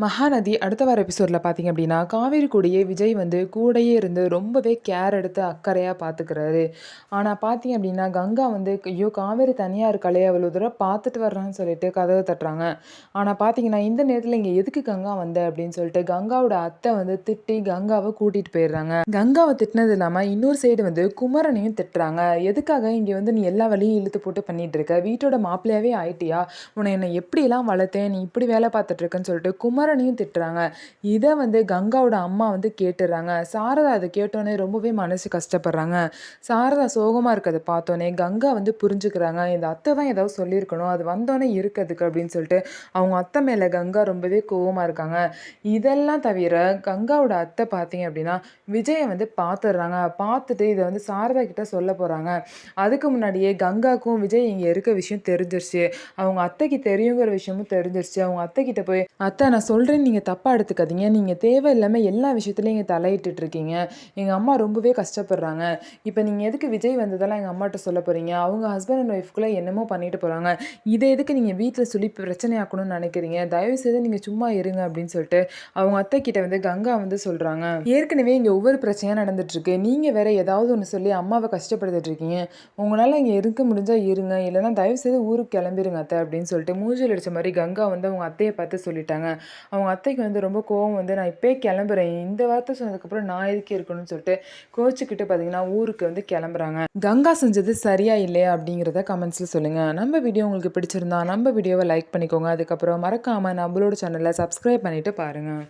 மகாநதி அடுத்த வார எபிசோடில் பார்த்தீங்க அப்படின்னா காவேரி கூடயே விஜய் வந்து கூடயே இருந்து ரொம்பவே கேர் எடுத்து அக்கறையாக பார்த்துக்கிறாரு. ஆனால் பார்த்தீங்க அப்படின்னா கங்கா வந்து ஐயோ காவேரி தனியாக இருக்காளே அவ்வளோ தூரம் பார்த்துட்டு வர்றான்னு சொல்லிட்டு கதவை தட்டுறாங்க. ஆனால் பார்த்தீங்கன்னா இந்த நேரத்தில் இங்கே எதுக்கு கங்கா வந்த அப்படின்னு சொல்லிட்டு கங்காவோட அத்தை வந்து திட்டி கங்காவை கூட்டிகிட்டு போயிடுறாங்க. கங்காவை திட்டினது இல்லாமல் இன்னொரு சைடு வந்து குமரனையும் திட்டுறாங்க. எதுக்காக இங்கே வந்து நீ எல்லா வழியும் இழுத்து போட்டு பண்ணிட்டு இருக்க, வீட்டோட மாப்பிள்ளையாவே ஆயிட்டியா, உன்னை என்னை எப்படிலாம் வளர்த்தேன், நீ இப்படி வேலை பார்த்துட்டு இருக்கேன்னு சொல்லிட்டு குமரனையும் திட்டுறாங்க. இதை வந்து கங்காவோட அம்மா வந்து கேட்டுடுறாங்க. சாரதா அதை கேட்டோன்னே ரொம்பவே மனசு கஷ்டப்படுறாங்க. சாரதா சோகமாக இருக்கிறத பார்த்தோன்னே கங்கா வந்து புரிஞ்சுக்கிறாங்க, இந்த அத்தை தான் ஏதாவது சொல்லியிருக்கணும், அது வந்தோடனே இருக்கிறதுக்கு அப்படின்னு சொல்லிட்டு அவங்க அத்தை மேலே கங்கா ரொம்பவே கோவமாக இருக்காங்க. இதெல்லாம் தவிர கங்காவோட அத்தை பார்த்தீங்க அப்படின்னா விஜயை வந்து பார்த்துடுறாங்க. பார்த்துட்டு இதை வந்து சாரதா கிட்ட சொல்ல போகிறாங்க. அதுக்கு முன்னாடியே கங்காவுக்கும் விஜய் இங்கே இருக்க விஷயம் தெரிஞ்சிருச்சு, அவங்க அத்தைக்கு தெரியுங்கிற விஷயமும் தெரிஞ்சிருச்சு. அவங்க அத்தை கிட்ட போய் அத்தை நான் சொல்கிறேன்னு நீங்கள் தப்பாக எடுத்துக்காதீங்க, நீங்கள் தேவையில்லாமல் எல்லா விஷயத்துலையும் இங்கே தலையிட்டு இருக்கீங்க, எங்கள் அம்மா ரொம்பவே கஷ்டப்படுறாங்க, இப்போ நீங்கள் எதுக்கு விஜய் வந்ததெல்லாம் எங்கள் அம்மாட்ட சொல்ல போகிறீங்க, அவங்க ஹஸ்பண்ட் அண்ட் ஒய்ஃப்குள்ளே என்னமோ பண்ணிட்டு போகிறாங்க, இதை எதுக்கு நீங்கள் வீட்டில் சொல்லி பிரச்சனையாக்கணும்னு நினைக்கிறீங்க, தயவுசெய்து நீங்கள் சும்மா இருங்க அப்படின்னு சொல்லிட்டு அவங்க அத்தை கிட்ட வந்து கங்கா வந்து சொல்கிறாங்க. ஏற்கனவே இங்கே ஒவ்வொரு பிரச்சனையாக நடந்துட்டுருக்கு, நீங்கள் வேற ஏதாவது ஒன்று சொல்லி அம்மாவை கஷ்டப்படுத்திட்டு இருக்கீங்க, உங்களால் இங்கே இருக்க முடிஞ்சால் இருங்க, இல்லைன்னா தயவுசெய்து ஊருக்கு கிளம்பிடுங்க அத்தை அப்படின்னு சொல்லிட்டு மூஞ்சில் அடித்த மாதிரி கங்கா வந்து அவங்க அத்தையை பார்த்து சொல்லிட்டாங்க. அவங்க அத்தைக்கு வந்து ரொம்ப கோவம் வந்து நான் இப்போயே கிளம்புறேன், இந்த வார்த்தை சொன்னதுக்கப்புறம் நான் எதுக்கு இருக்கணும்னு சொல்லிட்டு கோச்சிக்கிட்டு பார்த்தீங்கன்னா ஊருக்கு வந்து கிளம்புறாங்க. கங்கா செஞ்சது சரியா இல்லையா அப்படிங்கிறத கமெண்ட்ஸில் சொல்லுங்கள். நம்ம வீடியோ உங்களுக்கு பிடிச்சிருந்தா நம்ம வீடியோவை லைக் பண்ணிக்கோங்க. அதுக்கப்புறம் மறக்காமல் நம்மளோட சேனலை சப்ஸ்கிரைப் பண்ணிவிட்டு பாருங்கள்.